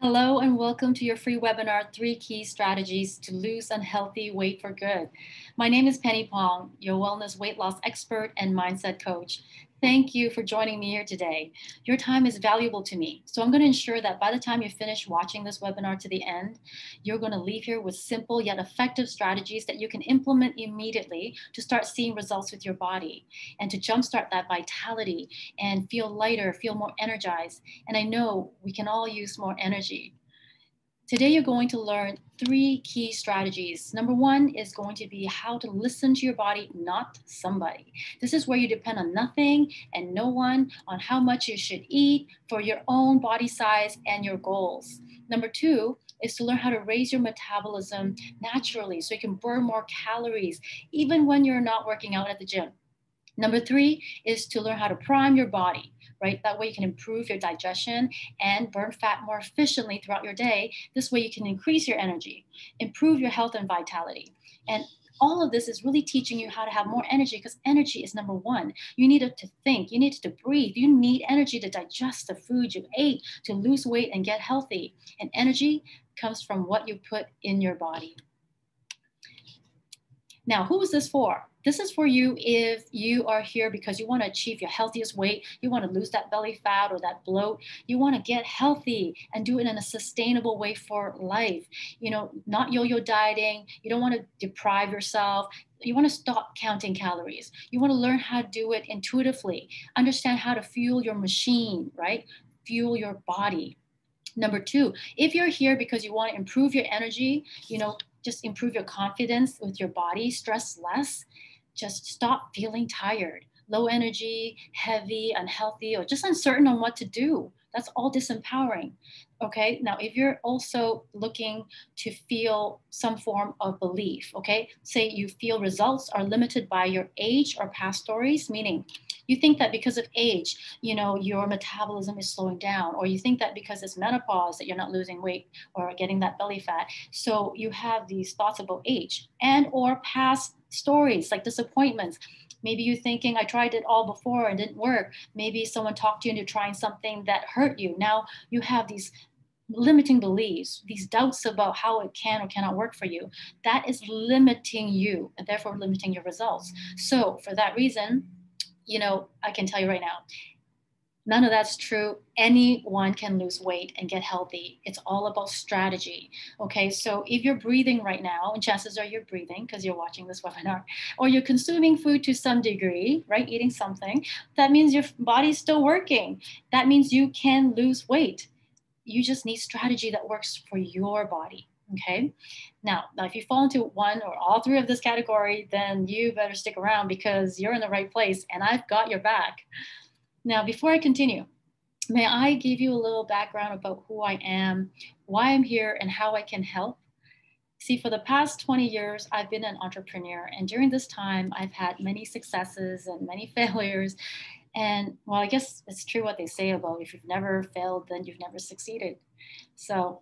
Hello and welcome to your free webinar, 3 Key Strategies to Lose Unhealthy Weight for Good. My name is Phang, your wellness weight loss expert and mindset coach. Thank you for joining me here today. Your time is valuable to me, so I'm going to ensure that by the time you finish watching this webinar to the end, you're going to leave here with simple yet effective strategies that you can implement immediately to start seeing results with your body and to jumpstart that vitality and feel lighter, feel more energized. And I know we can all use more energy. Today, you're going to learn 3 key strategies. Number one is going to be how to listen to your body, not somebody. This is where you depend on nothing and no one on how much you should eat for your own body size and your goals. Number two is to learn how to raise your metabolism naturally so you can burn more calories, even when you're not working out at the gym. Number three is to learn how to prime your body, right? That way you can improve your digestion and burn fat more efficiently throughout your day. This way you can increase your energy, improve your health and vitality. And all of this is really teaching you how to have more energy because energy is number one. You need it to think, you need it to breathe, you need energy to digest the food you ate, to lose weight and get healthy. And energy comes from what you put in your body. Now, who is this for? This is for you if you are here because you want to achieve your healthiest weight, you want to lose that belly fat or that bloat, you want to get healthy and do it in a sustainable way for life. Not yo-yo dieting, you don't want to deprive yourself. You want to stop counting calories. You want to learn how to do it intuitively, understand how to fuel your machine, right? Fuel your body. Number two, if you're here because you want to improve your energy, just improve your confidence with your body, stress less, just stop feeling tired, low energy, heavy, unhealthy, or just uncertain on what to do. That's all disempowering. Okay. Now, if you're also looking to feel some form of belief, okay, say you feel results are limited by your age or past stories, meaning you think that because of age, your metabolism is slowing down, or you think that because it's menopause that you're not losing weight or getting that belly fat. So you have these thoughts about age and or past stories like disappointments. Maybe you're thinking, I tried it all before and didn't work. Maybe someone talked you into trying something that hurt you. Now you have these limiting beliefs, these doubts about how it can or cannot work for you. That is limiting you and therefore limiting your results. So for that reason, I can tell you right now, none of that's true. Anyone can lose weight and get healthy. It's all about strategy. Okay. So if you're breathing right now, and chances are you're breathing because you're watching this webinar, or you're consuming food to some degree, right? Eating something, that means your body's still working. That means you can lose weight. You just need strategy that works for your body. Okay. Now, if you fall into one or all three of this category, then you better stick around because you're in the right place and I've got your back. Now, before I continue, may I give you a little background about who I am, why I'm here, and how I can help? See, for the past 20 years, I've been an entrepreneur. And during this time, I've had many successes and many failures. And well, I guess it's true what they say about if you've never failed, then you've never succeeded. So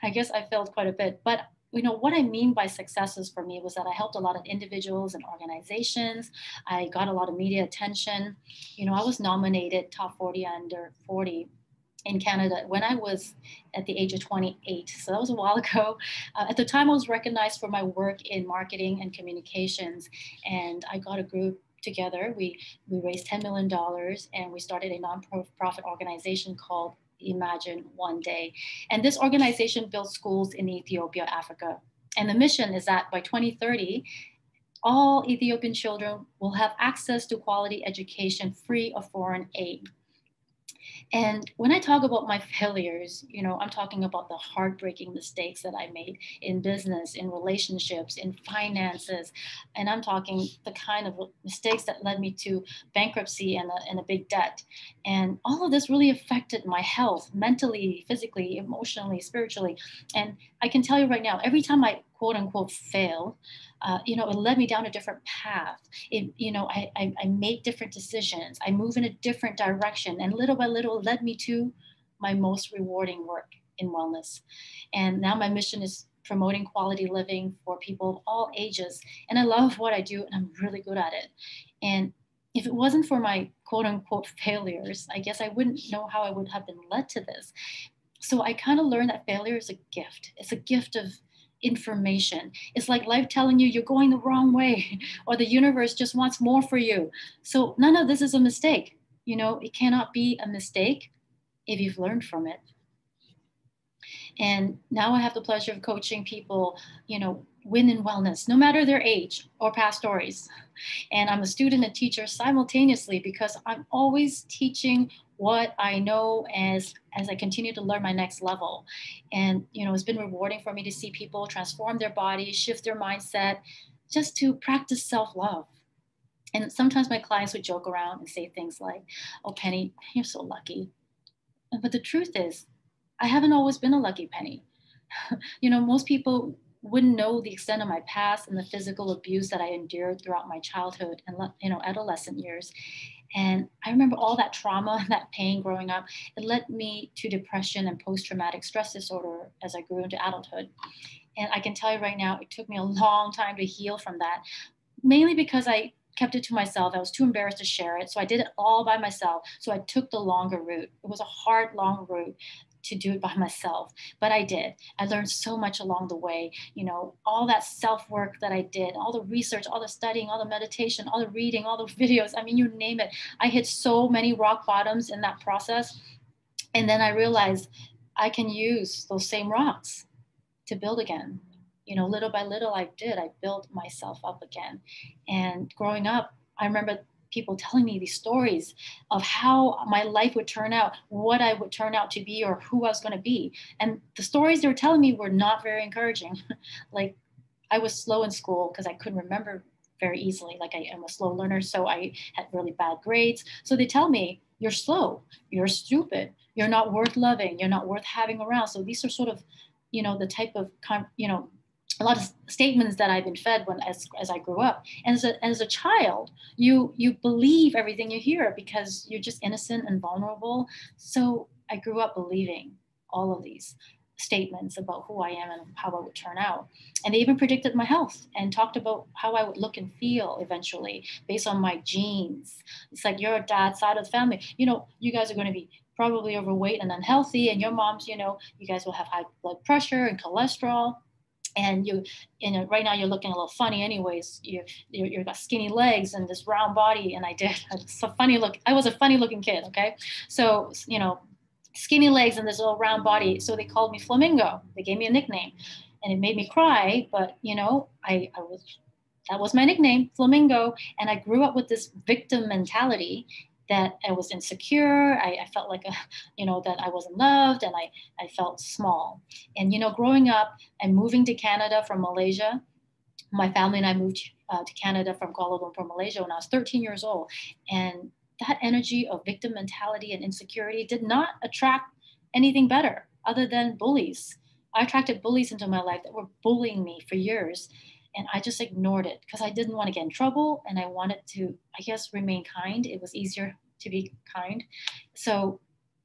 I guess I failed quite a bit. But what I mean by successes for me was that I helped a lot of individuals and organizations. I got a lot of media attention. I was nominated top 40 under 40 in Canada when I was at the age of 28. So that was a while ago. At the time, I was recognized for my work in marketing and communications. And I got a group together. We raised $10 million and we started a nonprofit organization called Imagine One Day. And this organization builds schools in Ethiopia, Africa. And the mission is that by 2030, all Ethiopian children will have access to quality education free of foreign aid. And when I talk about my failures, I'm talking about the heartbreaking mistakes that I made in business, in relationships, in finances. And I'm talking the kind of mistakes that led me to bankruptcy and a big debt. And all of this really affected my health mentally, physically, emotionally, spiritually. And I can tell you right now, every time I quote unquote fail, it led me down a different path. I made different decisions. I move in a different direction, and little by little led me to my most rewarding work in wellness. And now my mission is promoting quality living for people of all ages. And I love what I do, and I'm really good at it. And if it wasn't for my quote unquote failures, I guess I wouldn't know how I would have been led to this. So I kind of learned that failure is a gift. It's a gift of information. It's like life telling you you're going the wrong way, or the universe just wants more for you. So none of this is a mistake. It cannot be a mistake if you've learned from it. And now I have the pleasure of coaching people, win in wellness, no matter their age or past stories. And I'm a student and teacher simultaneously because I'm always teaching what I know as I continue to learn my next level. And it's been rewarding for me to see people transform their bodies, shift their mindset, just to practice self-love. And sometimes my clients would joke around and say things like, "Oh, Penny, you're so lucky." But the truth is, I haven't always been a lucky penny. Most people wouldn't know the extent of my past and the physical abuse that I endured throughout my childhood and adolescent years. And I remember all that trauma and that pain growing up. It led me to depression and post-traumatic stress disorder as I grew into adulthood. And I can tell you right now, it took me a long time to heal from that, mainly because I kept it to myself. I was too embarrassed to share it. So I did it all by myself. So I took the longer route. It was a hard, long route to do it by myself, but I did. I learned so much along the way. All that self work that I did, all the research, all the studying, all the meditation, all the reading, all the videos. I mean, you name it. I hit so many rock bottoms in that process. And then I realized I can use those same rocks to build again. Little by little, I built myself up again. And growing up, I remember people telling me these stories of how my life would turn out, what I would turn out to be, or who I was going to be. And the stories they were telling me were not very encouraging. Like, I was slow in school because I couldn't remember very easily. Like, I am a slow learner, so I had really bad grades. So they tell me, "You're slow, you're stupid, you're not worth loving, you're not worth having around." So these are sort of, the type of, a lot of statements that I've been fed as I grew up. And as a child, you believe everything you hear because you're just innocent and vulnerable. So I grew up believing all of these statements about who I am and how I would turn out. And they even predicted my health and talked about how I would look and feel eventually based on my genes. It's like, your dad's side of the family, you guys are going to be probably overweight and unhealthy, and your moms, you guys will have high blood pressure and cholesterol, and right now you're looking a little funny anyways. You've got skinny legs and this round body. And it's a funny look. I was a funny looking kid. Okay. So, skinny legs and this little round body. So they called me Flamingo. They gave me a nickname, and it made me cry. But, that was my nickname, Flamingo. And I grew up with this victim mentality that I was insecure. I felt like, that I wasn't loved, and I felt small. And, growing up and moving to Canada from Malaysia, my family and I moved to Canada from Kuala Lumpur, Malaysia when I was 13 years old. And that energy of victim mentality and insecurity did not attract anything better other than bullies. I attracted bullies into my life that were bullying me for years. And I just ignored it because I didn't want to get in trouble, and I wanted to, I guess, remain kind. It was easier to be kind. So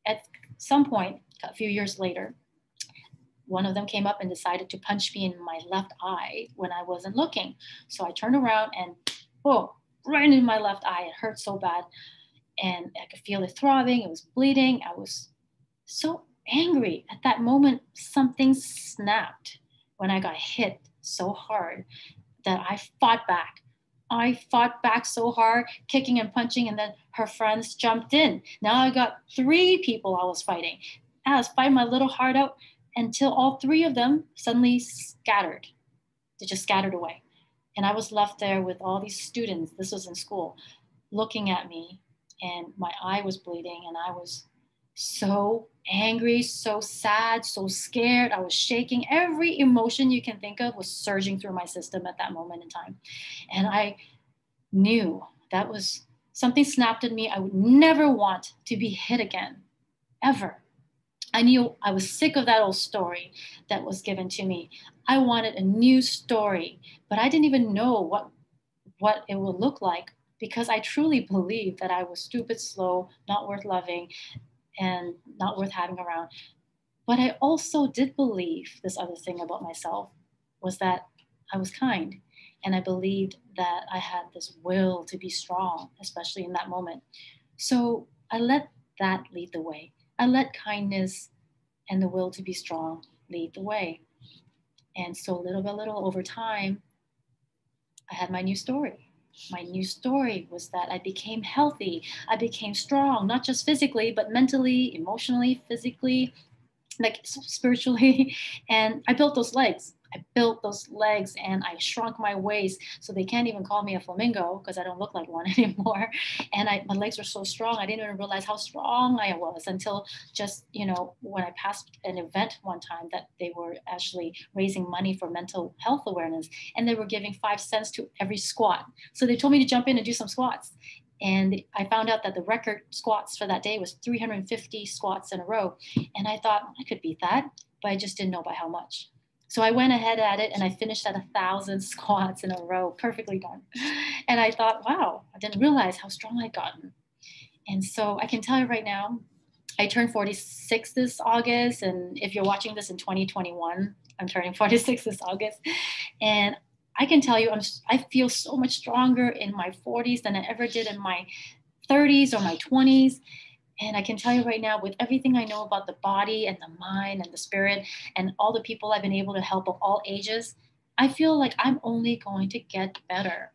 at some point, a few years later, one of them came up and decided to punch me in my left eye when I wasn't looking. So I turned around and boom, right in my left eye. It hurt so bad. And I could feel it throbbing. It was bleeding. I was so angry. At that moment, something snapped when I got hit so hard that I fought back. I fought back so hard, kicking and punching, and then her friends jumped in. Now I got 3 people I was fighting. I was fighting my little heart out until all 3 of them suddenly scattered. They just scattered away. And I was left there with all these students, this was in school, looking at me, and my eye was bleeding, and I was so angry, so sad, so scared. I was shaking. Every emotion you can think of was surging through my system at that moment in time. And I knew that was something snapped in me. I would never want to be hit again, ever. I knew I was sick of that old story that was given to me. I wanted a new story, but I didn't even know what it would look like because I truly believed that I was stupid, slow, not worth loving, and not worth having around. But I also did believe this other thing about myself was that I was kind. And I believed that I had this will to be strong, especially in that moment. So I let that lead the way. I let kindness and the will to be strong lead the way. And so little by little over time, I had my new story. My new story was that I became healthy. I became strong, not just physically, but mentally, emotionally, physically, like spiritually. And I built those legs. I built those legs and I shrunk my waist so they can't even call me a flamingo because I don't look like one anymore. And my legs were so strong. I didn't even realize how strong I was until just, when I passed an event one time that they were actually raising money for mental health awareness and they were giving 5 cents to every squat. So they told me to jump in and do some squats. And I found out that the record squats for that day was 350 squats in a row. And I thought I could beat that, but I just didn't know by how much. So I went ahead at it and I finished at 1,000 squats in a row, perfectly done. And I thought, wow, I didn't realize how strong I'd gotten. And so I can tell you right now, I turned 46 this August. And if you're watching this in 2021, I'm turning 46 this August. And I can tell you, I feel so much stronger in my 40s than I ever did in my 30s or my 20s. And I can tell you right now, with everything I know about the body and the mind and the spirit and all the people I've been able to help of all ages, I feel like I'm only going to get better.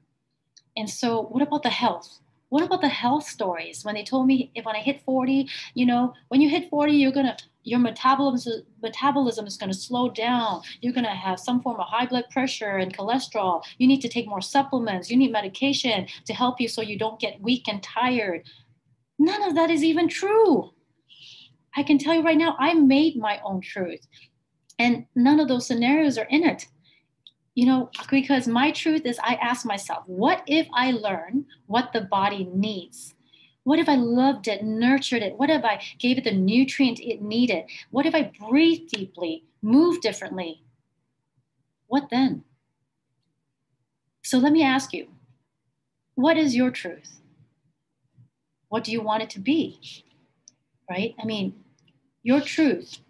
And so, what about the health? What about the health stories? When they told me if when I hit 40, when you hit 40, your metabolism is gonna slow down. You're gonna have some form of high blood pressure and cholesterol. You need to take more supplements. You need medication to help you so you don't get weak and tired. None of that is even true. I can tell you right now, I made my own truth. And none of those scenarios are in it. Because my truth is I ask myself, what if I learn what the body needs? What if I loved it, nurtured it? What if I gave it the nutrient it needed? What if I breathed deeply, moved differently? What then? So let me ask you, what is your truth? What do you want it to be? Right? I mean, your truth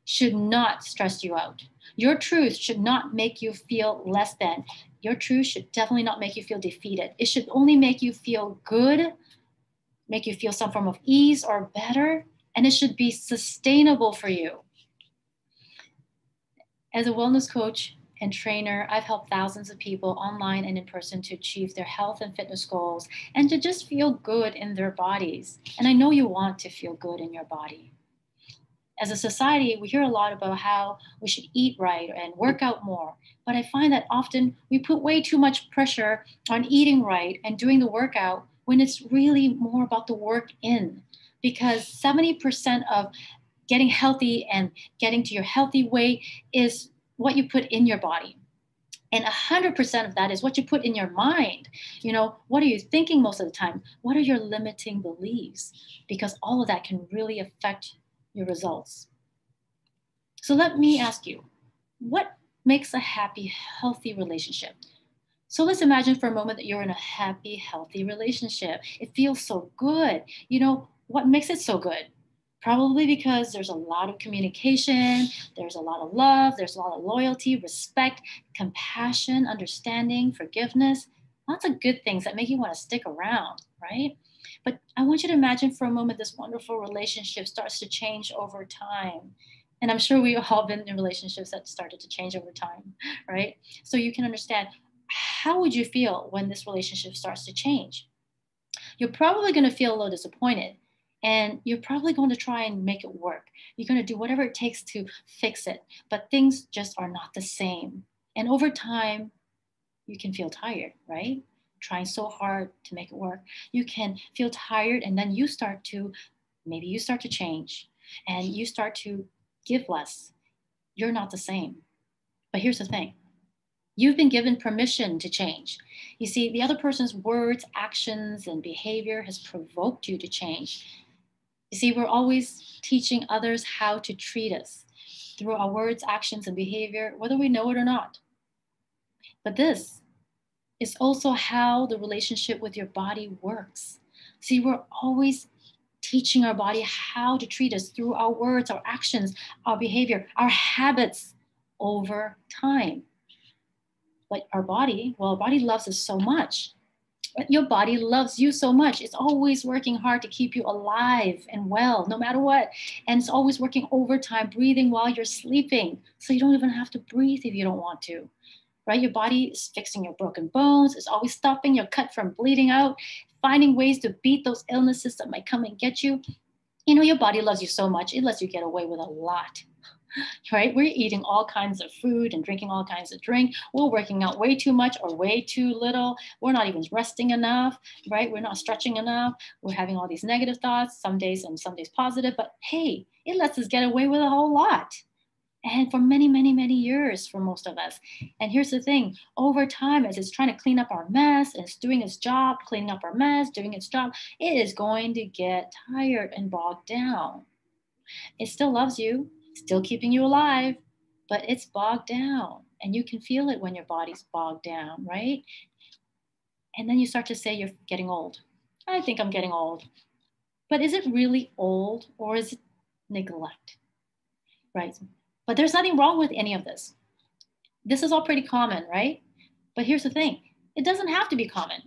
should not stress you out. Your truth should not make you feel less than. Your truth should definitely not make you feel defeated. It should only make you feel good, make you feel some form of ease or better, and it should be sustainable for you. As a wellness coach and trainer, I've helped thousands of people online and in person to achieve their health and fitness goals and to just feel good in their bodies. And I know you want to feel good in your body. As a society, we hear a lot about how we should eat right and work out more. But I find that often we put way too much pressure on eating right and doing the workout when it's really more about the work in. Because 70% of getting healthy and getting to your healthy weight is what you put in your body. And 100% of that is what you put in your mind. What are you thinking most of the time? What are your limiting beliefs? Because all of that can really affect your results. So let me ask you, what makes a happy, healthy relationship? So let's imagine for a moment that you're in a happy, healthy relationship. It feels so good. What makes it so good? Probably because there's a lot of communication, there's a lot of love, there's a lot of loyalty, respect, compassion, understanding, forgiveness. Lots of good things that make you want to stick around, right? But I want you to imagine for a moment this wonderful relationship starts to change over time. And I'm sure we've all been in relationships that started to change over time, right? So you can understand, how would you feel when this relationship starts to change? You're probably going to feel a little disappointed and you're probably going to try and make it work. You're going to do whatever it takes to fix it, but things just are not the same. And over time, you can feel tired, right? Trying so hard to make it work. You can feel tired and then maybe you start to change and you start to give less. You're not the same. But here's the thing. You've been given permission to change. You see, the other person's words, actions, and behavior has provoked you to change. You see, we're always teaching others how to treat us through our words, actions, and behavior, whether we know it or not. But this is also how the relationship with your body works. See, we're always teaching our body how to treat us through our words, our actions, our behavior, our habits over time. But our body loves us so much. Your body loves you so much. It's always working hard to keep you alive and well, no matter what. And it's always working overtime, breathing while you're sleeping. So you don't even have to breathe if you don't want to, right? Your body is fixing your broken bones. It's always stopping your cut from bleeding out, finding ways to beat those illnesses that might come and get you. You know, your body loves you so much, it lets you get away with a lot, right? We're eating all kinds of food and drinking all kinds of drink. We're working out way too much or way too little. We're not even resting enough, right? We're not stretching enough. We're having all these negative thoughts, some days and some days positive, but hey, it lets us get away with a whole lot. And for many, many, many years for most of us. And here's the thing, over time, as it's trying to clean up our mess, and it's doing its job, cleaning up our mess, doing its job, it is going to get tired and bogged down. It still loves you, still keeping you alive, but it's bogged down. And you can feel it when your body's bogged down, right? And then you start to say you're getting old. I think I'm getting old. But is it really old or is it neglect? Right? But there's nothing wrong with any of this. This is all pretty common, right? But here's the thing, it doesn't have to be common.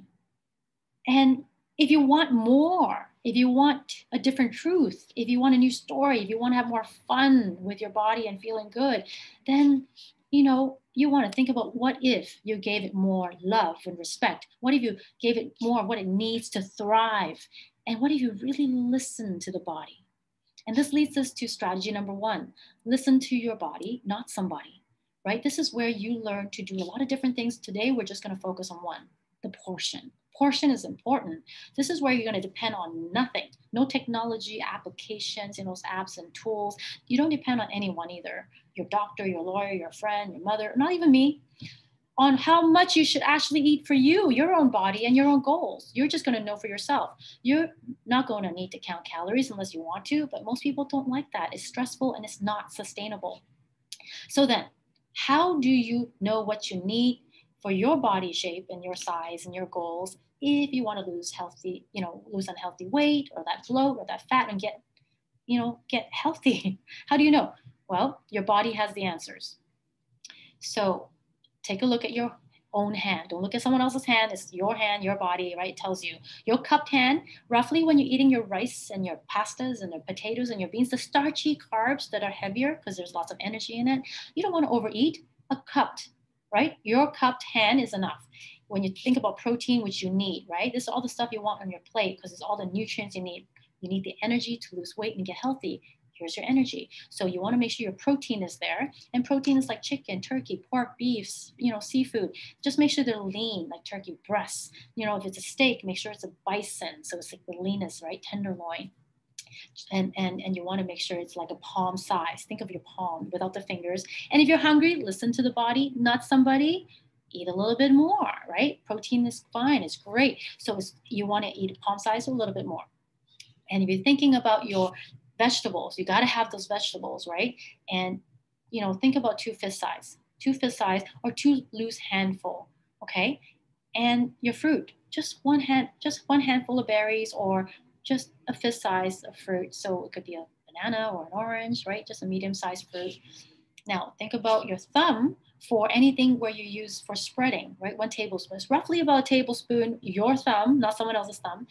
And if you want more, if you want a different truth, if you want a new story, if you want to have more fun with your body and feeling good, then you want to think about what if you gave it more love and respect? What if you gave it more of what it needs to thrive? And what if you really listen to the body? And this leads us to strategy number 1. Listen to your body, not somebody, right? This is where you learn to do a lot of different things. Today, we're just going to focus on one, the portion. Portion is important. This is where you're going to depend on nothing. No technology applications, those apps and tools. You don't depend on anyone either. Your doctor, your lawyer, your friend, your mother, not even me, on how much you should actually eat for you, your own body and your own goals. You're just going to know for yourself. You're not going to need to count calories unless you want to, but most people don't like that. It's stressful and it's not sustainable. So then, how do you know what you need for your body shape and your size and your goals if you want to lose lose unhealthy weight or that bloat or that fat and get healthy? How do you know? Well, your body has the answers. So take a look at your own hand. Don't look at someone else's hand. It's your hand, your body, right? It tells you. Your cupped hand, roughly when you're eating your rice and your pastas and the potatoes and your beans, the starchy carbs that are heavier because there's lots of energy in it, you don't want to overeat. A cupped, right? Your cupped hand is enough. When you think about protein, which you need, right? This is all the stuff you want on your plate because it's all the nutrients you need. You need the energy to lose weight and get healthy. Here's your energy. So you want to make sure your protein is there. And protein is like chicken, turkey, pork, beef, seafood. Just make sure they're lean, like turkey breasts. If it's a steak, make sure it's a bison. So it's like the leanest, right? Tenderloin. And you want to make sure it's like a palm size. Think of your palm without the fingers. And if you're hungry, listen to the body, not somebody. Eat a little bit more, right? Protein is fine. It's great. So you want to eat palm size or a little bit more. And if you're thinking about your vegetables, you got to have those vegetables, right? And think about 2 fist size or 2 loose handful, okay? And your fruit, just one handful of berries or just a fist size of fruit. So it could be a banana or an orange, right? Just a medium-sized fruit. Now think about your thumb for anything where you use for spreading, right? 1 tablespoon. It's roughly about a tablespoon, your thumb, not someone else's thumb.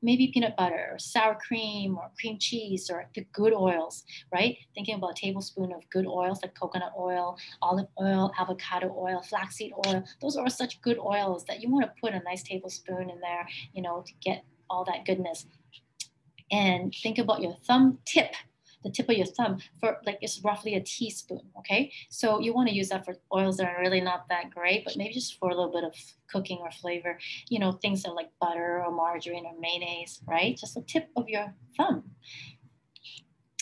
Maybe peanut butter or sour cream or cream cheese or the good oils, right? Thinking about a tablespoon of good oils like coconut oil, olive oil, avocado oil, flaxseed oil. Those are such good oils that you want to put a nice tablespoon in there, to get all that goodness. And think about your thumb tip, the tip of your thumb for it's roughly a teaspoon. Okay. So you want to use that for oils that are really not that great, but maybe just for a little bit of cooking or flavor, things that are like butter or margarine or mayonnaise, right? Just the tip of your thumb.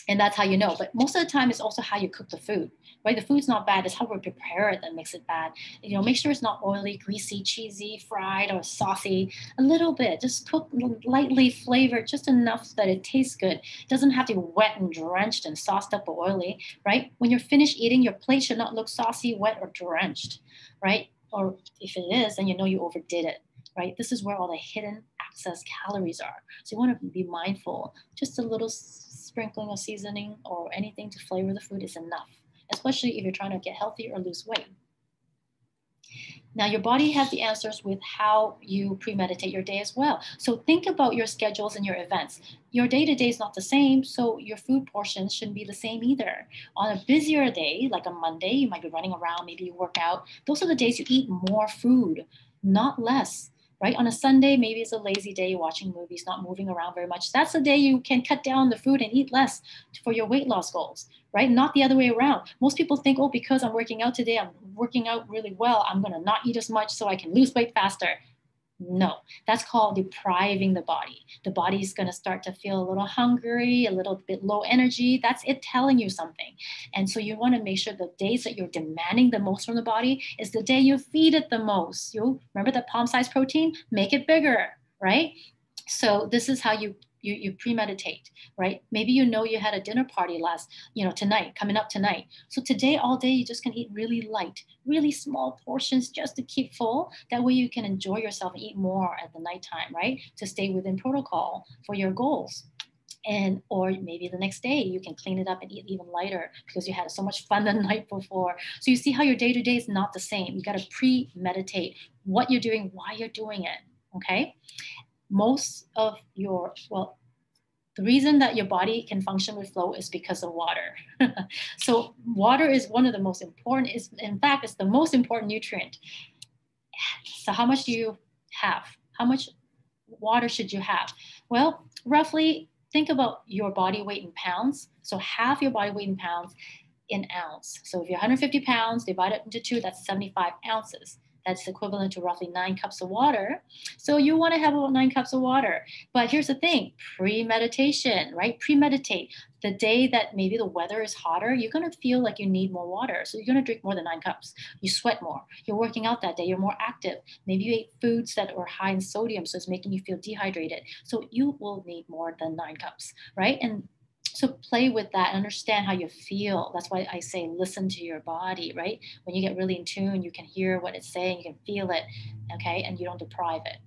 And that's how you know. But most of the time, it's also how you cook the food, right? The food's not bad. It's how we prepare it that makes it bad. Make sure it's not oily, greasy, cheesy, fried, or saucy. A little bit. Just cook lightly flavored, just enough that it tastes good. It doesn't have to be wet and drenched and sauced up or oily, right? When you're finished eating, your plate should not look saucy, wet, or drenched, right? Or if it is, then you overdid it, right? This is where all the hidden excess calories are. So you want to be mindful. Just a little sprinkling of seasoning or anything to flavor the food is enough, especially if you're trying to get healthy or lose weight. Now, your body has the answers with how you premeditate your day as well. So think about your schedules and your events. Your day to day is not the same, so your food portions shouldn't be the same either. On a busier day, like a Monday, you might be running around, maybe you work out. Those are the days you eat more food, not less. Right? On a Sunday, maybe it's a lazy day, you're watching movies, not moving around very much. That's a day you can cut down the food and eat less for your weight loss goals, right? Not the other way around. Most people think, oh, because I'm working out today, I'm working out really well, I'm going to not eat as much so I can lose weight faster. No, that's called depriving the body. The body is going to start to feel a little hungry, a little bit low energy. That's it telling you something. And so you want to make sure the days that you're demanding the most from the body is the day you feed it the most. You remember the palm-sized protein? Make it bigger, right? So this is how you premeditate, right? Maybe you know you had a dinner party tonight, coming up tonight. So today, all day, you just can eat really light, really small portions just to keep full. That way you can enjoy yourself and eat more at the nighttime, right? To stay within protocol for your goals. And or maybe the next day you can clean it up and eat even lighter because you had so much fun the night before. So you see how your day-to-day is not the same. You got to premeditate what you're doing, why you're doing it. Okay. Most of the reason that your body can function with flow is because of water. So water is one of the most important, in fact, it's the most important nutrient. So how much do you have? How much water should you have? Well, roughly think about your body weight in pounds. So half your body weight in pounds in ounce. So if you're 150 pounds, divide it into two, that's 75 ounces. That's equivalent to roughly 9 cups of water. So you want to have about 9 cups of water. But here's the thing, premeditation, right? Premeditate. The day that maybe the weather is hotter, you're going to feel like you need more water. So you're going to drink more than 9 cups. You sweat more. You're working out that day. You're more active. Maybe you ate foods that are high in sodium, so it's making you feel dehydrated. So you will need more than 9 cups, right? And so play with that and understand how you feel. That's why I say listen to your body, right? When you get really in tune, you can hear what it's saying, you can feel it, okay? And you don't deprive it.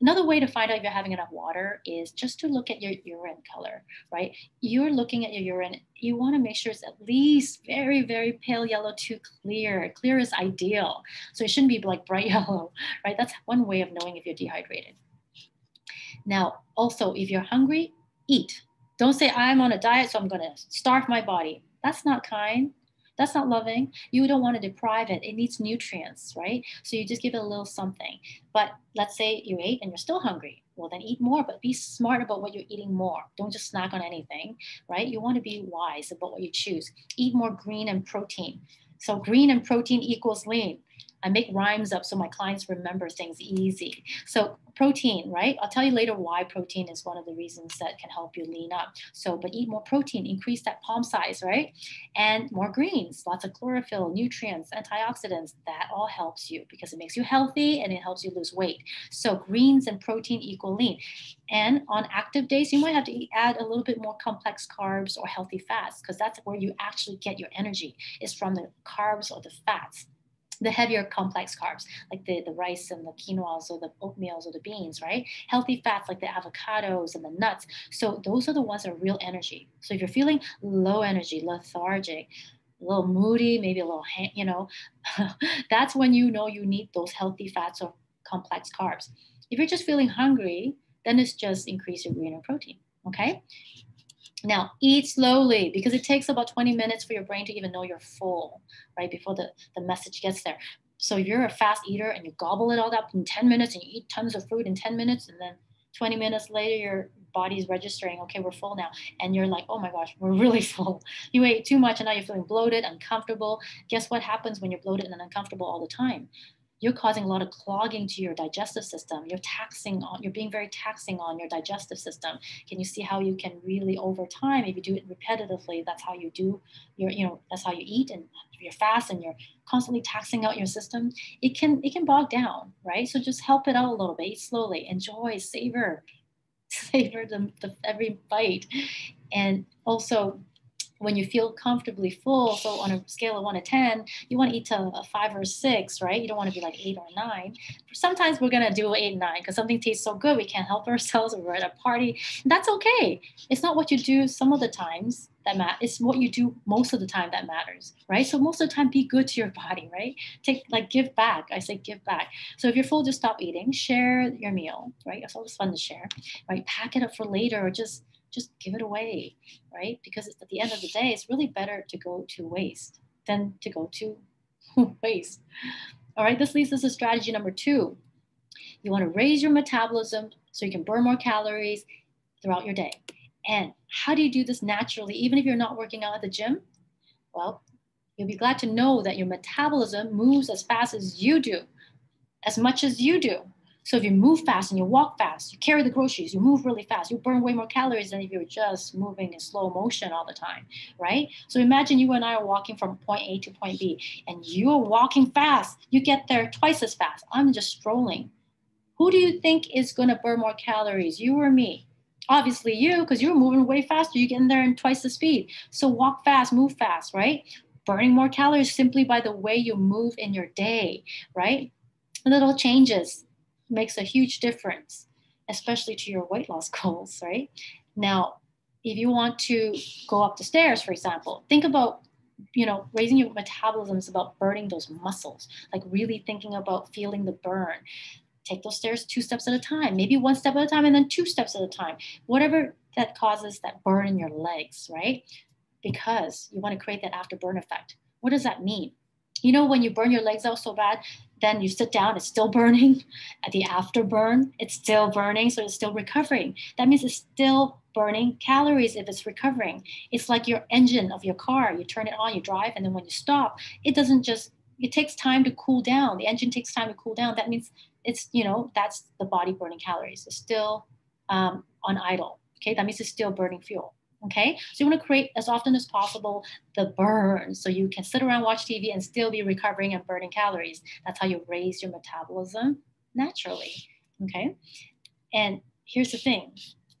Another way to find out if you're having enough water is just to look at your urine color, right? You're looking at your urine. You want to make sure it's at least very, very pale yellow to clear. Clear is ideal. So it shouldn't be like bright yellow, right? That's one way of knowing if you're dehydrated. Now, also, if you're hungry, eat. Don't say, I'm on a diet, so I'm going to starve my body. That's not kind. That's not loving. You don't want to deprive it. It needs nutrients, right? So you just give it a little something. But let's say you ate and you're still hungry. Well, then eat more, but be smart about what you're eating more. Don't just snack on anything, right? You want to be wise about what you choose. Eat more green and protein. So green and protein equals lean. I make rhymes up so my clients remember things easy. So protein, right? I'll tell you later why protein is one of the reasons that can help you lean up. So, but eat more protein, increase that palm size, right? And more greens, lots of chlorophyll, nutrients, antioxidants. That all helps you because it makes you healthy and it helps you lose weight. So greens and protein equal lean. And on active days, you might have to add a little bit more complex carbs or healthy fats because that's where you actually get your energy is from the carbs or the fats. The heavier complex carbs, like the rice and the quinoas or the oatmeals or the beans, right? Healthy fats like the avocados and the nuts. So those are the ones that are real energy. So if you're feeling low energy, lethargic, a little moody, maybe a little, that's when you know you need those healthy fats or complex carbs. If you're just feeling hungry, then it's just increase your green and protein, okay? Now, eat slowly because it takes about 20 minutes for your brain to even know you're full, right? Before the message gets there. So if you're a fast eater and you gobble it all up in 10 minutes and you eat tons of food in 10 minutes and then 20 minutes later, your body's registering, okay, we're full now. And you're like, oh my gosh, we're really full. You ate too much and now you're feeling bloated, uncomfortable. Guess what happens when you're bloated and uncomfortable all the time? You're causing a lot of clogging to your digestive system. You're being very taxing on your digestive system. Can you see how you can really over time, if you do it repetitively, that's how you do that's how you eat and you're fast and you're constantly taxing out your system. It can bog down, right? So just help it out a little bit, eat slowly, enjoy, savor the every bite. And also when you feel comfortably full, so on a scale of 1 to 10, you want to eat to a 5 or a 6, right? You don't want to be like 8 or 9. Sometimes we're going to do 8 and 9 because something tastes so good we can't help ourselves, or we're at a party. And that's okay. It's not what you do some of the times that matters. It's what you do most of the time that matters, right? So most of the time, be good to your body, right? Give back. I say give back. So if you're full, just stop eating. Share your meal, right? It's always fun to share, right? Pack it up for later, or just give it away, right? Because at the end of the day, it's really better to go to waste than to go to waste. All right, this leads us to strategy number 2. You want to raise your metabolism so you can burn more calories throughout your day. And how do you do this naturally, even if you're not working out at the gym? Well, you'll be glad to know that your metabolism moves as fast as you do, as much as you do. So if you move fast and you walk fast, you carry the groceries, you move really fast, you burn way more calories than if you're just moving in slow motion all the time, right? So imagine you and I are walking from point A to point B, and you're walking fast. You get there twice as fast. I'm just strolling. Who do you think is going to burn more calories, you or me? Obviously you, because you're moving way faster. You're getting there in twice the speed. So walk fast, move fast, right? Burning more calories simply by the way you move in your day, right? Little changes makes a huge difference, especially to your weight loss goals, right? Now, if you want to go up the stairs, for example, think about, raising your metabolism is about burning those muscles, like really thinking about feeling the burn. Take those stairs 2 steps at a time, maybe 1 step at a time, and then 2 steps at a time, whatever that causes that burn in your legs, right? Because you want to create that afterburn effect. What does that mean? When you burn your legs out so bad, then you sit down, it's still burning. At the afterburn, it's still burning, so it's still recovering. That means it's still burning calories if it's recovering. It's like your engine of your car. You turn it on, you drive, and then when you stop, it takes time to cool down. The engine takes time to cool down. That means that's the body burning calories. It's still on idle. Okay, that means it's still burning fuel. Okay, so you want to create as often as possible the burn, so you can sit around, watch TV, and still be recovering and burning calories. That's how you raise your metabolism naturally. Okay, and here's the thing: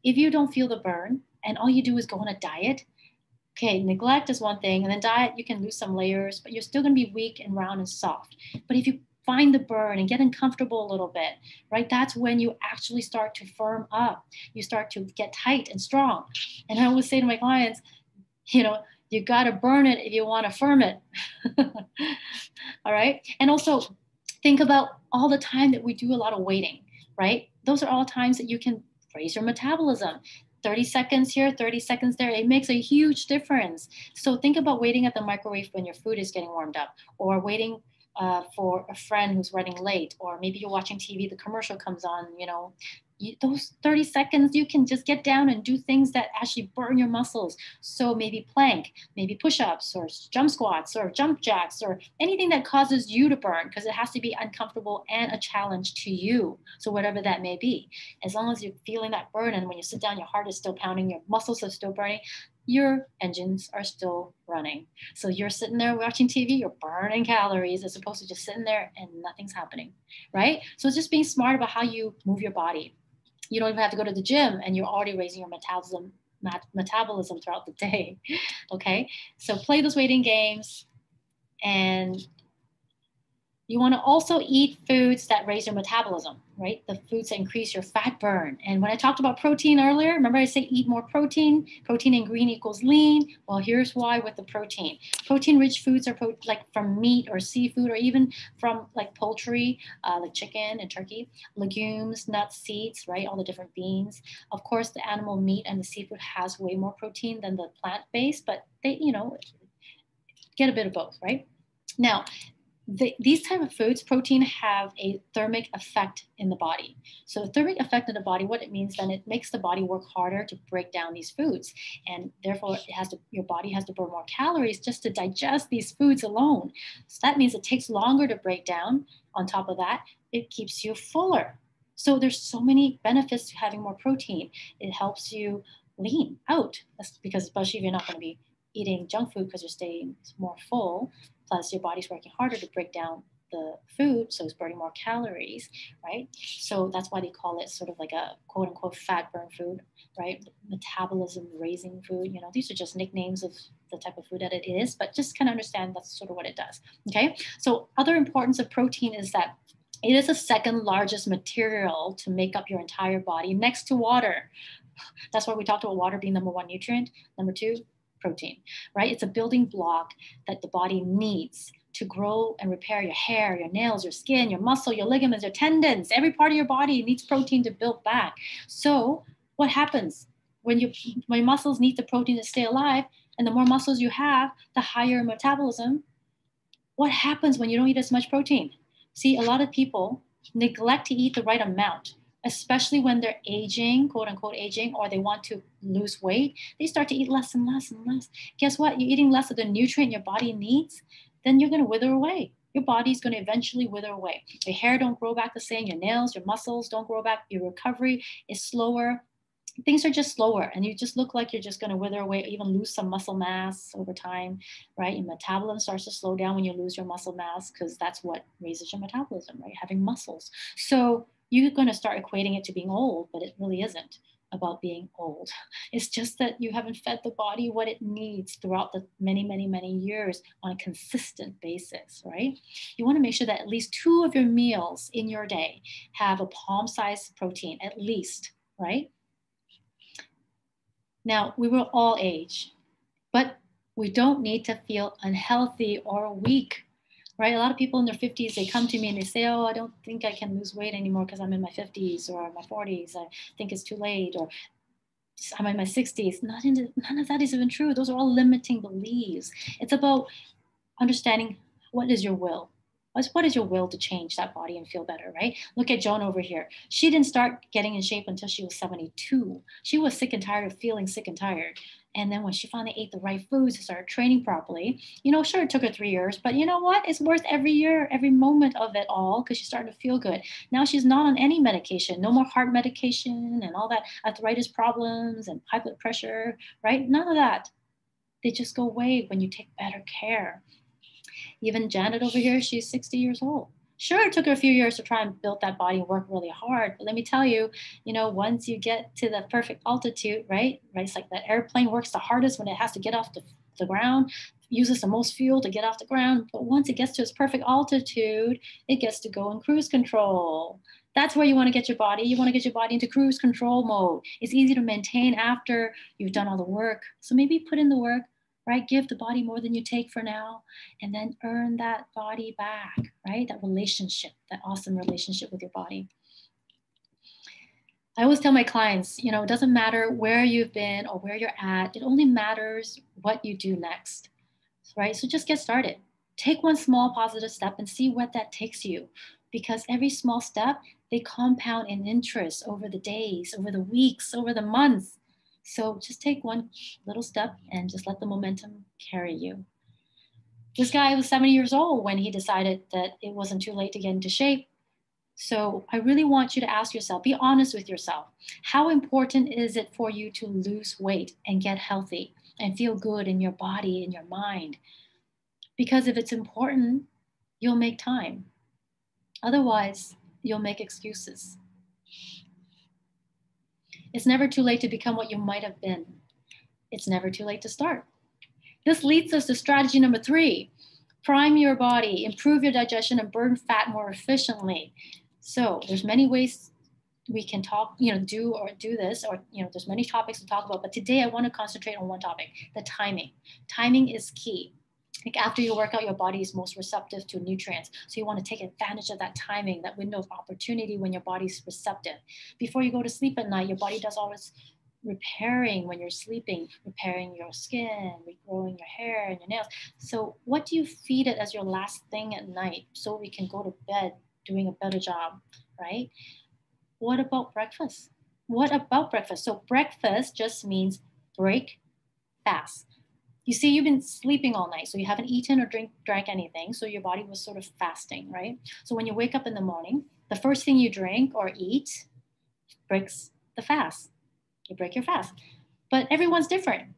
if you don't feel the burn and all you do is go on a diet, okay, neglect is one thing, and then diet, you can lose some layers, but you're still going to be weak and round and soft. But if you find the burn and get uncomfortable a little bit, right? That's when you actually start to firm up. You start to get tight and strong. And I always say to my clients, you got to burn it if you want to firm it. All right. And also think about all the time that we do a lot of waiting, right? Those are all times that you can raise your metabolism. 30 seconds here, 30 seconds there. It makes a huge difference. So think about waiting at the microwave when your food is getting warmed up, or waiting for a friend who's running late, or maybe you're watching TV, the commercial comes on, those 30 seconds, you can just get down and do things that actually burn your muscles. So maybe plank, maybe push-ups or jump squats or jump jacks, or anything that causes you to burn, because it has to be uncomfortable and a challenge to you. So whatever that may be, as long as you're feeling that burn, and when you sit down, your heart is still pounding, your muscles are still burning, your engines are still running. So you're sitting there watching TV, you're burning calories, as opposed to just sitting there and nothing's happening, right? So it's just being smart about how you move your body. You don't even have to go to the gym, and you're already raising your metabolism throughout the day. Okay, so play those waiting games, and you want to also eat foods that raise your metabolism, right? The foods that increase your fat burn. And when I talked about protein earlier, remember I say eat more protein? Protein in green equals lean. Well, here's why with the protein. Protein-rich foods are like from meat or seafood, or even from like poultry, like chicken and turkey, legumes, nuts, seeds, right? All the different beans. Of course, the animal meat and the seafood has way more protein than the plant-based, but they, get a bit of both, right? Now, these type of foods, protein, have a thermic effect in the body. So a thermic effect in the body, what it means, then it makes the body work harder to break down these foods. And therefore, your body has to burn more calories just to digest these foods alone. So that means it takes longer to break down. On top of that, it keeps you fuller. So there's so many benefits to having more protein. It helps you lean out. That's because, especially if you're not going to be eating junk food because you're staying more full, plus your body's working harder to break down the food, so it's burning more calories, right? So that's why they call it sort of like a quote unquote fat burn food, right? Metabolism raising food. You know, these are just nicknames of the type of food that it is, but just kind of understand that's sort of what it does. Okay. So other importance of protein is that it is the second largest material to make up your entire body next to water. That's why we talked about water being number one nutrient. Number two, protein, right? It's a building block that the body needs to grow and repair your hair, your nails, your skin, your muscle, your ligaments, your tendons. Every part of your body needs protein to build back. So what happens when your muscles need the protein to stay alive? And the more muscles you have, the higher metabolism. What happens when you don't eat as much protein? See, a lot of people neglect to eat the right amount, especially when they're aging, quote unquote aging, or they want to lose weight. They start to eat less and less and less. Guess what? You're eating less of the nutrient your body needs, then you're going to wither away. Your body's going to eventually wither away. Your hair don't grow back the same. Your nails, your muscles don't grow back. Your recovery is slower. Things are just slower, and you just look like you're just going to wither away, even lose some muscle mass over time, right? Your metabolism starts to slow down when you lose your muscle mass, because that's what raises your metabolism, right? Having muscles. So you're going to start equating it to being old, but it really isn't about being old. It's just that you haven't fed the body what it needs throughout the many, many, many years on a consistent basis, right? You want to make sure that at least 2 of your meals in your day have a palm-sized protein, at least, right? Now, we will all age, but we don't need to feel unhealthy or weak, right? A lot of people in their 50s, they come to me and they say, oh, I don't think I can lose weight anymore because I'm in my 50s or my 40s. I think it's too late, or I'm in my 60s. None of that is even true. Those are all limiting beliefs. It's about understanding what is your will. What is your will to change that body and feel better, right? Look at Joan over here. She didn't start getting in shape until she was 72. She was sick and tired of feeling sick and tired. And then when she finally ate the right foods and started training properly, sure, it took her 3 years, but you know what? It's worth every year, every moment of it all, because she started to feel good. Now she's not on any medication, no more heart medication and all that arthritis problems and high blood pressure, right? None of that. They just go away when you take better care. Even Janet over here, she's 60 years old. Sure, it took her a few years to try and build that body and work really hard. But let me tell you, once you get to the perfect altitude, right? It's like that airplane works the hardest when it has to get off the ground, uses the most fuel to get off the ground. But once it gets to its perfect altitude, it gets to go in cruise control. That's where you want to get your body. You want to get your body into cruise control mode. It's easy to maintain after you've done all the work. So maybe put in the work, right? Give the body more than you take for now, and then earn that body back, right? That relationship, that awesome relationship with your body. I always tell my clients, it doesn't matter where you've been or where you're at. It only matters what you do next, right? So just get started. Take one small positive step and see what that takes you, because every small step, they compound in interest over the days, over the weeks, over the months. So just take one little step and just let the momentum carry you. This guy was 70 years old when he decided that it wasn't too late to get into shape. So I really want you to ask yourself, be honest with yourself. How important is it for you to lose weight and get healthy and feel good in your body and your mind? Because if it's important, you'll make time. Otherwise, you'll make excuses. It's never too late to become what you might have been. It's never too late to start. This leads us to strategy number 3. Prime your body, improve your digestion, and burn fat more efficiently. So there's many ways we can talk, do this, or, there's many topics to talk about. But today I want to concentrate on one topic, the timing. Timing is key. Like after you work out, your body is most receptive to nutrients. So you want to take advantage of that timing, that window of opportunity when your body's receptive. Before you go to sleep at night, your body does all this repairing when you're sleeping, repairing your skin, regrowing your hair and your nails. So what do you feed it as your last thing at night so we can go to bed doing a better job, right? What about breakfast? So breakfast just means break fast. You see, you've been sleeping all night, so you haven't eaten or drank anything, so your body was sort of fasting, right? So when you wake up in the morning, the first thing you drink or eat breaks the fast. You break your fast. But everyone's different.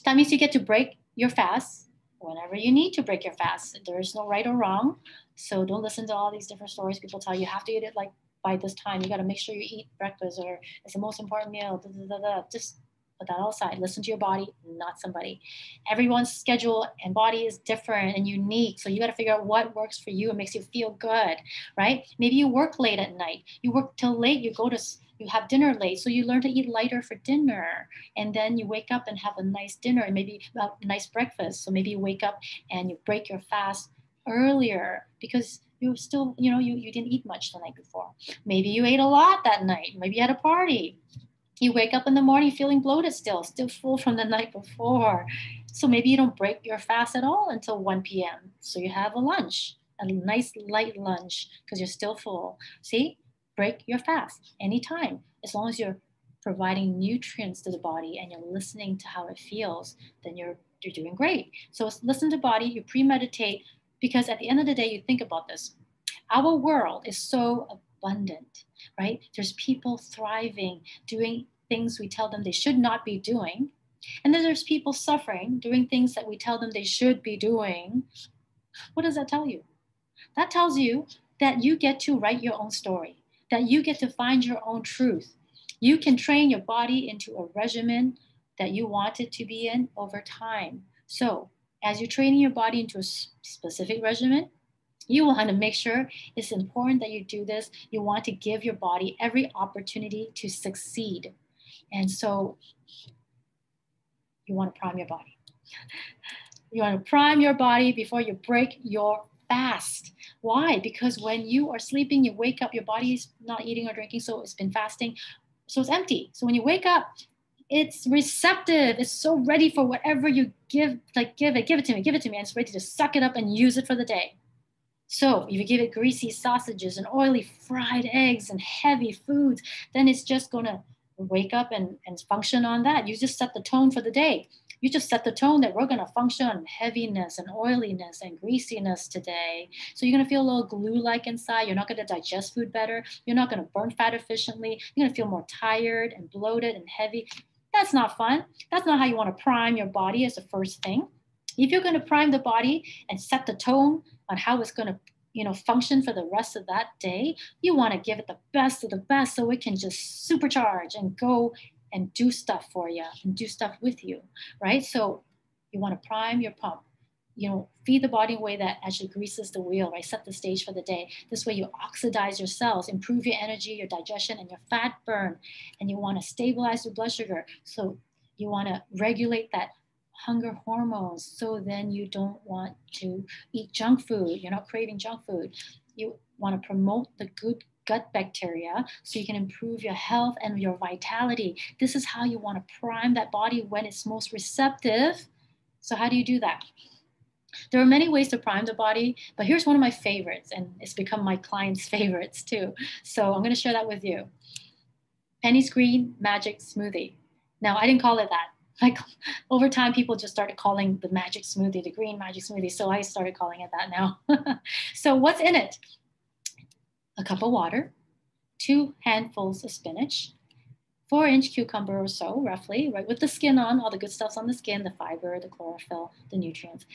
That means you get to break your fast whenever you need to break your fast. There is no right or wrong. So don't listen to all these different stories. People tell you, you have to eat it like by this time. You got to make sure you eat breakfast, or it's the most important meal. Da, da, da, da. Just put that all aside. Listen to your body, not somebody. Everyone's schedule and body is different and unique. So you got to figure out what works for you and makes you feel good, right? Maybe you work late at night. You work till late. You have dinner late. So you learn to eat lighter for dinner. And then you wake up and have a nice dinner and maybe a nice breakfast. So maybe you wake up and you break your fast earlier because you still, you didn't eat much the night before. Maybe you ate a lot that night. Maybe you had a party. You wake up in the morning feeling bloated still full from the night before. So maybe you don't break your fast at all until 1 p.m. So you have a lunch, a nice light lunch because you're still full. See, break your fast anytime as long as you're providing nutrients to the body and you're listening to how it feels, then you're doing great. So listen to body, you premeditate, because at the end of the day, you think about this. Our world is so abundant, right? There's people thriving, doing things we tell them they should not be doing. And then there's people suffering, doing things that we tell them they should be doing. What does that tell you? That tells you that you get to write your own story, that you get to find your own truth. You can train your body into a regimen that you want it to be in over time. So, as you're training your body into a specific regimen, you want to make sure it's important that you do this. You want to give your body every opportunity to succeed. And so you want to prime your body. You want to prime your body before you break your fast. Why? Because when you are sleeping, you wake up, your body's not eating or drinking, so it's been fasting, so it's empty. So when you wake up, it's receptive. It's so ready for whatever you give, like give it to me, and it's ready to suck it up and use it for the day. So if you give it greasy sausages and oily fried eggs and heavy foods, then it's just going to wake up and function on that. You just set the tone for the day. You just set the tone that we're going to function on heaviness and oiliness and greasiness today. So you're going to feel a little glue-like inside. You're not going to digest food better. You're not going to burn fat efficiently. You're going to feel more tired and bloated and heavy. That's not fun. That's not how you want to prime your body as the first thing. If you're going to prime the body and set the tone on how it's going to function for the rest of that day, you want to give it the best of the best so it can just supercharge and go and do stuff for you and do stuff with you, right? So you want to prime your pump, feed the body in a way that actually greases the wheel, right? Set the stage for the day. This way you oxidize your cells, improve your energy, your digestion, and your fat burn. And you want to stabilize your blood sugar. So you want to regulate that hunger hormones, so then you don't want to eat junk food. You're not craving junk food. You want to promote the good gut bacteria so you can improve your health and your vitality. This is how you want to prime that body when it's most receptive. So how do you do that? There are many ways to prime the body, but here's one of my favorites, and it's become my clients' favorites too. So I'm going to share that with you. Penny's Green Magic Smoothie. Now, I didn't call it that. Like over time, people just started calling the magic smoothie, the green magic smoothie. So I started calling it that now. So what's in it? A cup of water, 2 handfuls of spinach, 4-inch cucumber or so, roughly, right, with the skin on, all the good stuff's on the skin, the fiber, the chlorophyll, the nutrients.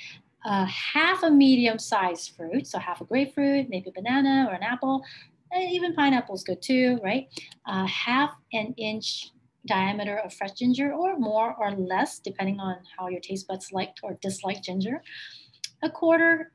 Half a medium-sized fruit, so half a grapefruit, maybe a banana or an apple, even pineapple's good too, right? Half an inch diameter of fresh ginger, or more or less, depending on how your taste buds like or dislike ginger. A quarter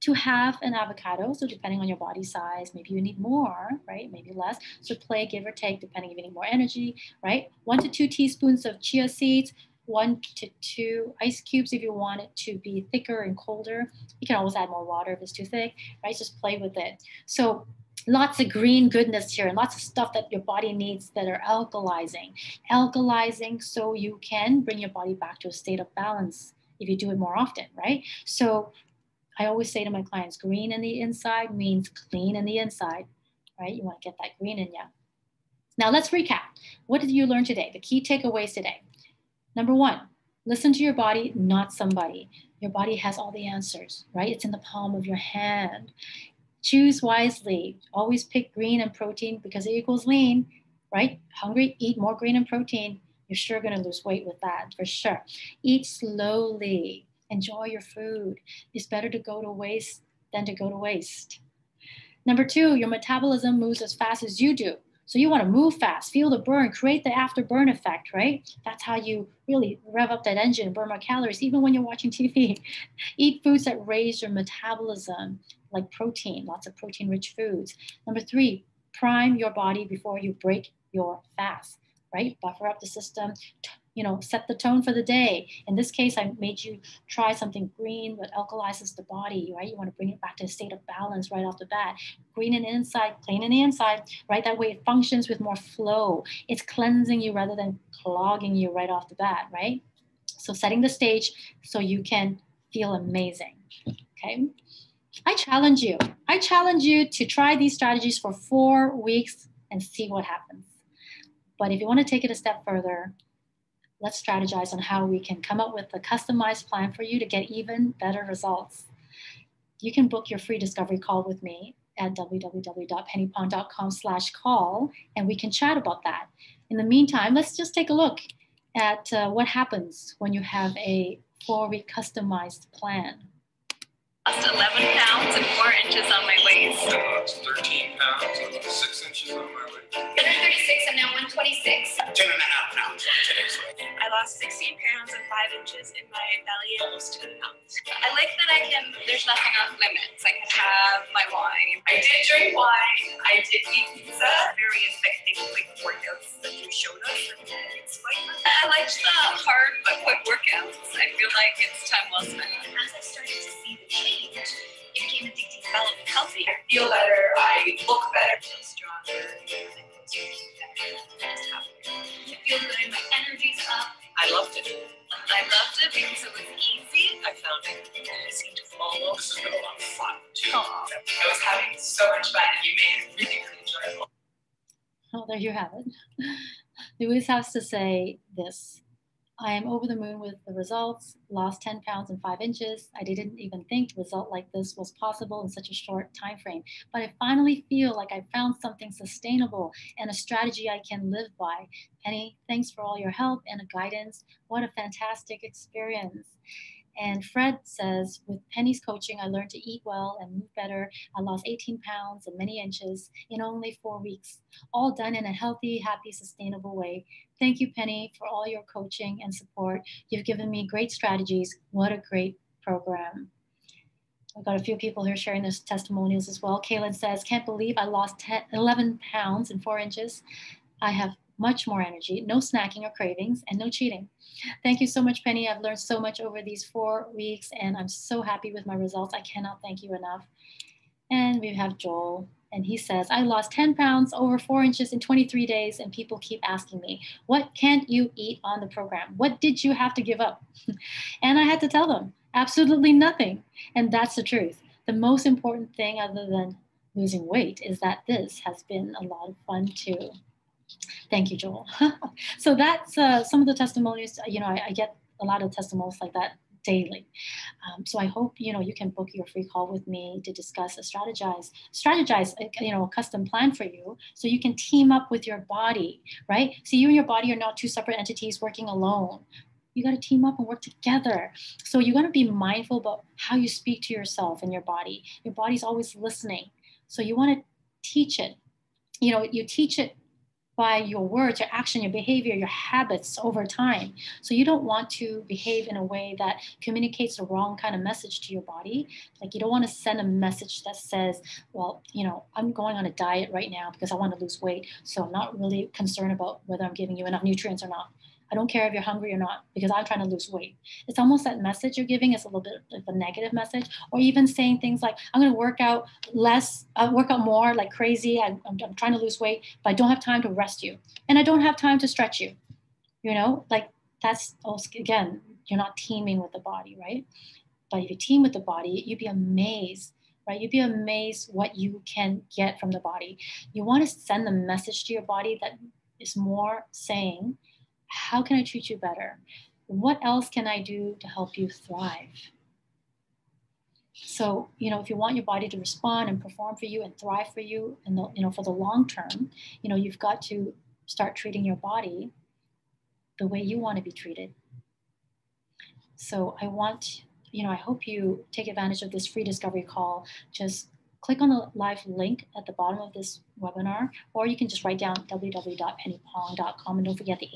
to half an avocado, so depending on your body size, maybe you need more, right? Maybe less. So play give or take, depending if you need more energy, right? 1 to 2 teaspoons of chia seeds, 1 to 2 ice cubes if you want it to be thicker and colder. You can always add more water if it's too thick, right? Just play with it. So lots of green goodness here and lots of stuff that your body needs that are alkalizing so you can bring your body back to a state of balance if you do it more often, right? So I always say to my clients, green in the inside means clean in the inside, right? You want to get that green in you. Now let's recap. What did you learn today? The key takeaways today. Number 1, listen to your body, not somebody. Your body has all the answers, right? It's in the palm of your hand. Choose wisely. Always pick green and protein because it equals lean, right? Hungry, eat more green and protein. You're sure going to lose weight with that, for sure. Eat slowly. Enjoy your food. It's better to go to waste than to go to waste. Number 2, your metabolism moves as fast as you do. So you want to move fast, feel the burn, create the afterburn effect, right? That's how you really rev up that engine, burn more calories, even when you're watching TV. Eat foods that raise your metabolism, like protein, lots of protein-rich foods. Number 3, prime your body before you break your fast, right? Buffer up the system, set the tone for the day. In this case, I made you try something green that alkalizes the body, right? You want to bring it back to a state of balance right off the bat. Green in the inside, clean in the inside, right? That way it functions with more flow. It's cleansing you rather than clogging you right off the bat, right? So setting the stage so you can feel amazing, okay? I challenge you to try these strategies for 4 weeks and see what happens. But if you want to take it a step further, let's strategize on how we can come up with a customized plan for you to get even better results. You can book your free discovery call with me at www.pennypong.com/call, and we can chat about that. In the meantime, let's just take a look at what happens when you have a 4-week customized plan. Lost 11 pounds and 4 inches on my waist. I lost 13 pounds and 6 inches on my waist. 136, I'm now 126. 10.5 pounds on today's weight. I lost 16 pounds and 5 inches in my belly and almost 2 pounds. I like that there's nothing off limits. I can have my wine. I did drink wine. I did eat pizza. Very effective quick workouts that you showed us. I liked the hard but quick workouts. I feel like it's time well spent. As I started to see the change, it became addicting, develop healthier. I feel better. I look better. I feel stronger. I feel good. My energy's up. I loved it. I loved it because it was easy. I found it easy to follow. This has been a lot of fun, too. Aww. I was having so much fun. You made it really, really enjoyable. Oh, there you have it. Louise has to say this. I am over the moon with the results, lost 10 pounds and 5 inches. I didn't even think a result like this was possible in such a short time frame. But I finally feel like I found something sustainable and a strategy I can live by. Penny, thanks for all your help and guidance. What a fantastic experience. And Fred says, with Penny's coaching, I learned to eat well and move better. I lost 18 pounds and many inches in only 4 weeks, all done in a healthy, happy, sustainable way. Thank you, Penny, for all your coaching and support. You've given me great strategies. What a great program. I've got a few people here sharing their testimonials as well. Kaylin says, can't believe I lost 11 pounds and 4 inches. I have much more energy, no snacking or cravings, and no cheating. Thank you so much, Penny. I've learned so much over these 4 weeks, and I'm so happy with my results. I cannot thank you enough. And we have Joel, and he says, I lost 10 pounds, over 4 inches in 23 days, and people keep asking me, what can't you eat on the program? What did you have to give up? And I had to tell them, absolutely nothing. And that's the truth. The most important thing other than losing weight is that this has been a lot of fun too. Thank you, Joel. So that's some of the testimonials. I get a lot of testimonials like that daily. So I hope, you can book your free call with me to discuss strategize, a custom plan for you so you can team up with your body, right? So you and your body are not 2 separate entities working alone. You got to team up and work together. So you got to be mindful about how you speak to yourself and your body. Your body's always listening. So you want to teach it. You teach it by your words, your action, your behavior, your habits over time. So you don't want to behave in a way that communicates the wrong kind of message to your body. Like you don't want to send a message that says, well, I'm going on a diet right now because I want to lose weight. So I'm not really concerned about whether I'm giving you enough nutrients or not. I don't care if you're hungry or not because I'm trying to lose weight. It's almost that message you're giving is a little bit of a negative message, or even saying things like, I'm going to work out more like crazy. I'm trying to lose weight, but I don't have time to rest you. And I don't have time to stretch you. Like that's also, again, you're not teaming with the body, right? But if you team with the body, you'd be amazed, right? You'd be amazed what you can get from the body. You want to send the message to your body that is more saying, how can I treat you better? What else can I do to help you thrive? So, if you want your body to respond and perform for you and thrive for you, and for the long term, you've got to start treating your body the way you want to be treated. So I want I hope you take advantage of this free discovery call. Just click on the live link at the bottom of this webinar, or you can just write down www.pennypong.com, and don't forget the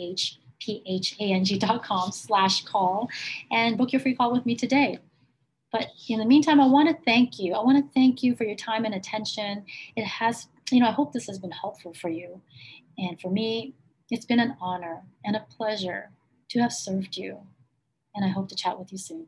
phang.com/call, and book your free call with me today. But in the meantime, I want to thank you. I want to thank you for your time and attention. It has, I hope this has been helpful for you. And for me, it's been an honor and a pleasure to have served you. And I hope to chat with you soon.